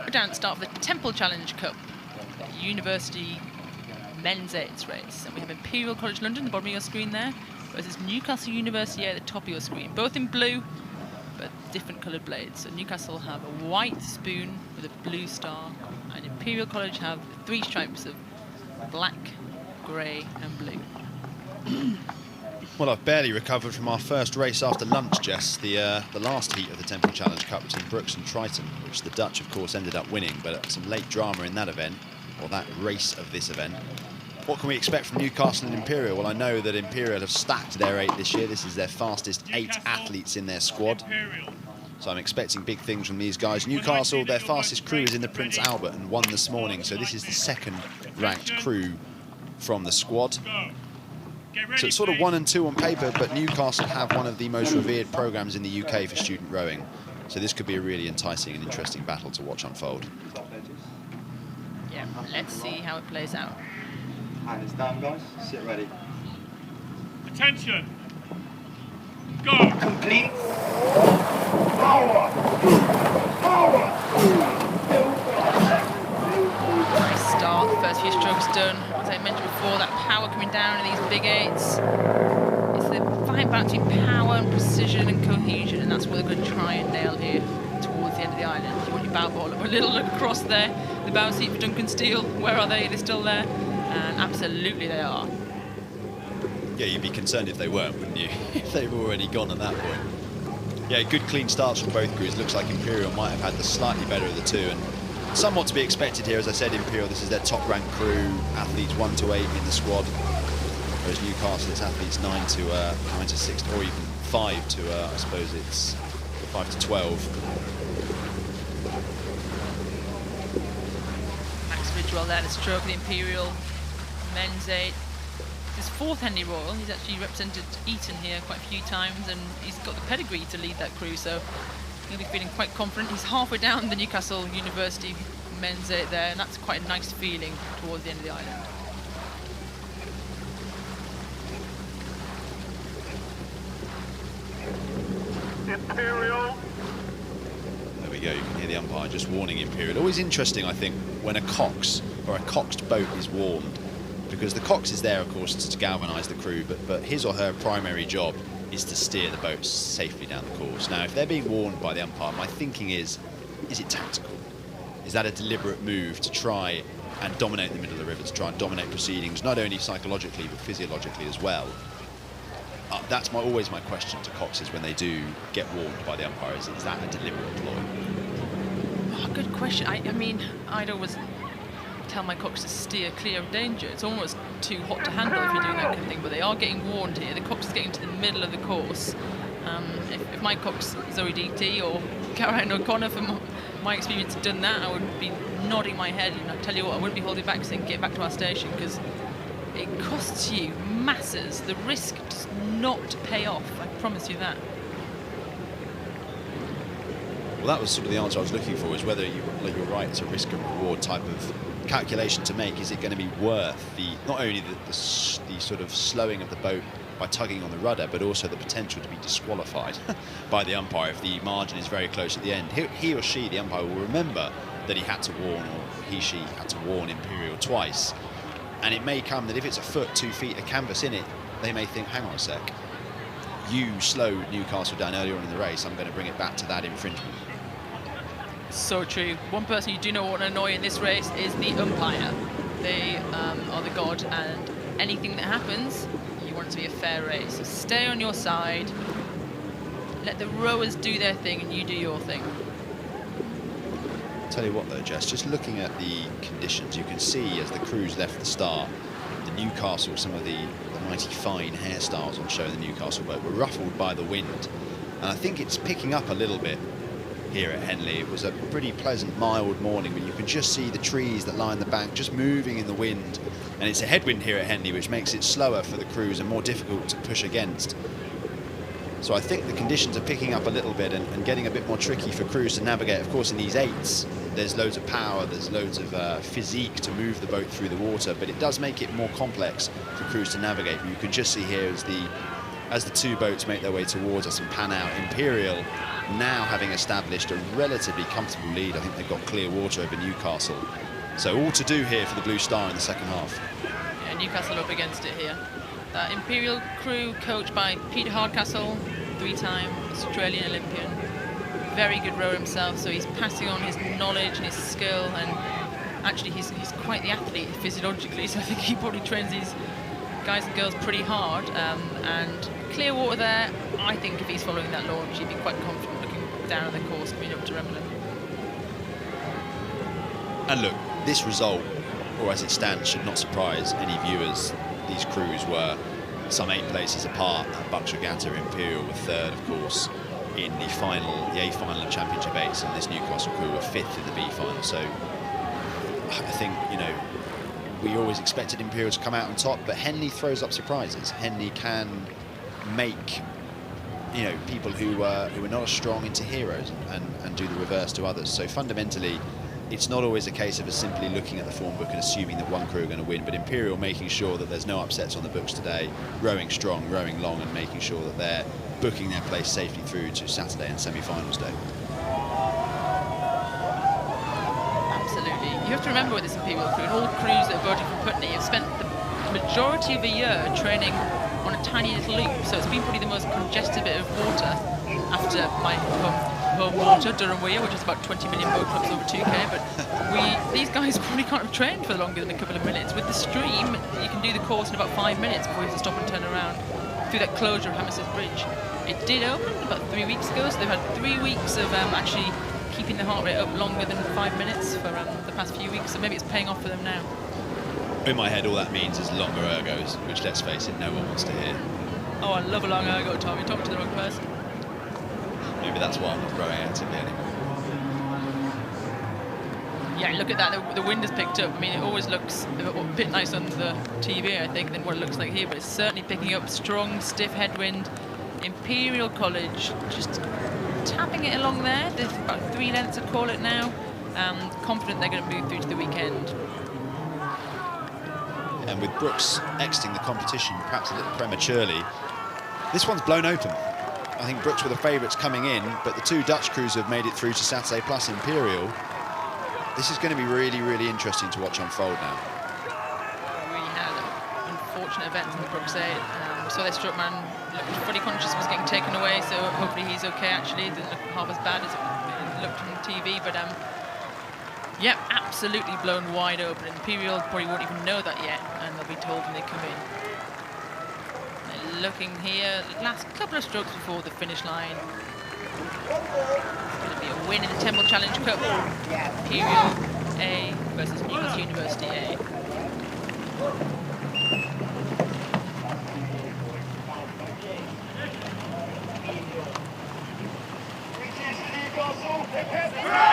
We're down at the start of the Temple Challenge Cup, University Men's Eights race. And we have Imperial College London, the bottom of your screen there, versus Newcastle University A at the top of your screen. Both in blue, but different coloured blades. So Newcastle have a white spoon with a blue star, and Imperial College have 3 stripes of black, grey and blue. Well, I've barely recovered from our first race after lunch, Jess. The last heat of the Temple Challenge Cup between Brooks and Triton, which the Dutch, of course, ended up winning, but some late drama in that event, or that race of this event. What can we expect from Newcastle and Imperial? Well, I know that Imperial have stacked their 8 this year. This is their fastest 8 athletes in their squad. So I'm expecting big things from these guys. Newcastle, their fastest crew is in the Prince Albert and won this morning. So this is the 2nd ranked crew from the squad. So it's sort of 1 and 2 on paper, but Newcastle have one of the most revered programmes in the UK for student rowing. So this could be a really enticing and interesting battle to watch unfold. Yeah, let's see how it plays out. And it's down, guys. Sit ready. Attention. Go. Complete. Power. Power. Nice start. The first few strokes done. As I mentioned before, that power coming down in these big 8s. It's the fine balance between power and precision and cohesion, and that's what they're going to try and nail here towards the end of the island. You want your bow ball. A little look across there. The bow seat for Duncan Steele. Where are they? They're still there. And absolutely they are. Yeah, you'd be concerned if they weren't, wouldn't you? If they've already gone at that point. Yeah, good clean starts from both crews. Looks like Imperial might have had the slightly better of the two, and somewhat to be expected here. As I said, Imperial, this is their top ranked crew, athletes 1 to 8 in the squad, whereas Newcastle, it's athletes 9 to 6, or even 5 to, I suppose it's 5 to 12. Max Ridgewell there, the stroke of the Imperial Men's 8. His 4th Henley Royal. He's actually represented Eton here quite a few times, and he's got the pedigree to lead that crew, so he'll be feeling quite confident. He's halfway down the Newcastle University Men's 8 there, and that's quite a nice feeling towards the end of the island. Imperial. There we go, you can hear the umpire just warning Imperial. Always interesting, I think, when a cox or a coxed boat is warned, because the cox is there, of course, to galvanise the crew, but his or her primary job is to steer the boat safely down the course. Now, if they're being warned by the umpire, my thinking is it tactical? Is that a deliberate move to try and dominate the middle of the river, to try and dominate proceedings, not only psychologically, but physiologically as well? That's always my question to coxes when they do get warned by the umpires. Is that a deliberate ploy? Oh, good question. I mean, I'd always tell my cox to steer clear of danger. It's almost too hot to handle if you're doing that kind of thing, but they are getting warned here. The cox is getting to the middle of the course. If my cox, Zoe DT or Caroline O'Connor, from my experience, had done that, I would be nodding my head, and I tell you what, I wouldn't be holding back saying get back to our station, because it costs you masses. The risk does not pay off, I promise you that. Well, that was sort of the answer I was looking for, is whether you're right, it's a risk and reward type of calculation to make. Is it going to be worth not only the sort of slowing of the boat by tugging on the rudder, but also the potential to be disqualified by the umpire if the margin is very close at the end? He or she, the umpire, will remember that he had to warn, or she had to warn Imperial twice, and it may come that if it's a foot, 2 feet of canvas in it, they may think, hang on a sec, you slowed Newcastle down earlier on in the race, I'm going to bring it back to that infringement. So true. One person you do not want to annoy in this race is the umpire. They are the god, and anything that happens, you want it to be a fair race. So stay on your side, let the rowers do their thing, and you do your thing. Tell you what though, Jess, just looking at the conditions, you can see as the crews left the start, the Newcastle, some of the mighty fine hairstyles on show in the Newcastle boat were ruffled by the wind. And I think it's picking up a little bit here at Henley. It was a pretty pleasant, mild morning, but you can just see the trees that line the bank just moving in the wind. And it's a headwind here at Henley, which makes it slower for the crews and more difficult to push against. So I think the conditions are picking up a little bit and getting a bit more tricky for crews to navigate. Of course, in these 8s, there's loads of power, there's loads of physique to move the boat through the water, but it does make it more complex for crews to navigate. But you can just see here as the 2 boats make their way towards us and pan out, Imperial now having established a relatively comfortable lead. I think they've got clear water over Newcastle. So all to do here for the Blue Star in the second half. Yeah, Newcastle up against it here. That Imperial crew coached by Peter Hardcastle, 3-time Australian Olympian. Very good rower himself, so he's passing on his knowledge and his skill, and actually he's quite the athlete physiologically, so I think he probably trains these guys and girls pretty hard. And clear water there. I think if he's following that launch, he'd be quite confident looking down on the course coming up to Remlin. And look, this result, or as it stands, should not surprise any viewers. These crews were some 8 places apart. Bucks Regatta, Imperial were 3rd, of course, in the final, the A final and Championship 8s, and this Newcastle crew were 5th in the B final. So I think, you know, we always expected Imperial to come out on top, but Henley throws up surprises. Henley can make, you know, people who are not as strong into heroes and do the reverse to others. So fundamentally, it's not always a case of us simply looking at the form book and assuming that one crew are going to win, but Imperial making sure that there's no upsets on the books today, rowing strong, rowing long, and making sure that they're booking their place safely through to Saturday and semi-finals day. Absolutely. You have to remember with this Imperial crew, and all crews that are voting for Putney have spent the majority of the year training on a tiny little loop, so it's been probably the most congested bit of water after my home water, Durham Weir, which is about 20 million boat clubs over 2K, but these guys probably can't have trained for longer than a couple of minutes. With the stream, you can do the course in about 5 minutes before you have to stop and turn around through that closure of Hammersmith Bridge. It did open about 3 weeks ago, so they've had 3 weeks of actually keeping the heart rate up longer than 5 minutes for the past few weeks, so maybe it's paying off for them now. In my head, all that means is longer ergos, which, let's face it, no one wants to hear. Oh, I love a long ergo, Tom. You're talking to the wrong person. Maybe that's why I'm not rowing actively anymore. Yeah, look at that. The wind has picked up. I mean, it always looks a bit nicer on the TV, I think, than what it looks like here, but it's certainly picking up strong, stiff headwind. Imperial College just tapping it along there. There's about 3 lengths, I call it now. Confident they're going to move through to the weekend. And with Brooks exiting the competition perhaps a little prematurely, this one's blown open. I think Brooks were the favourites coming in, but the 2 Dutch crews have made it through to Saturday plus Imperial. This is going to be really, really interesting to watch unfold now. We had unfortunate events in the Brooks A. So their strokeman looked fully conscious, was getting taken away, so hopefully he's okay actually. It didn't look half as bad as it looked on TV, but yeah, absolutely blown wide open. Imperial probably won't even know that yet, and they'll be told when they come in. They're looking here, last couple of strokes before the finish line. It's going to be a win in the Temple Challenge Cup. Imperial A versus Newcastle University A. Newcastle.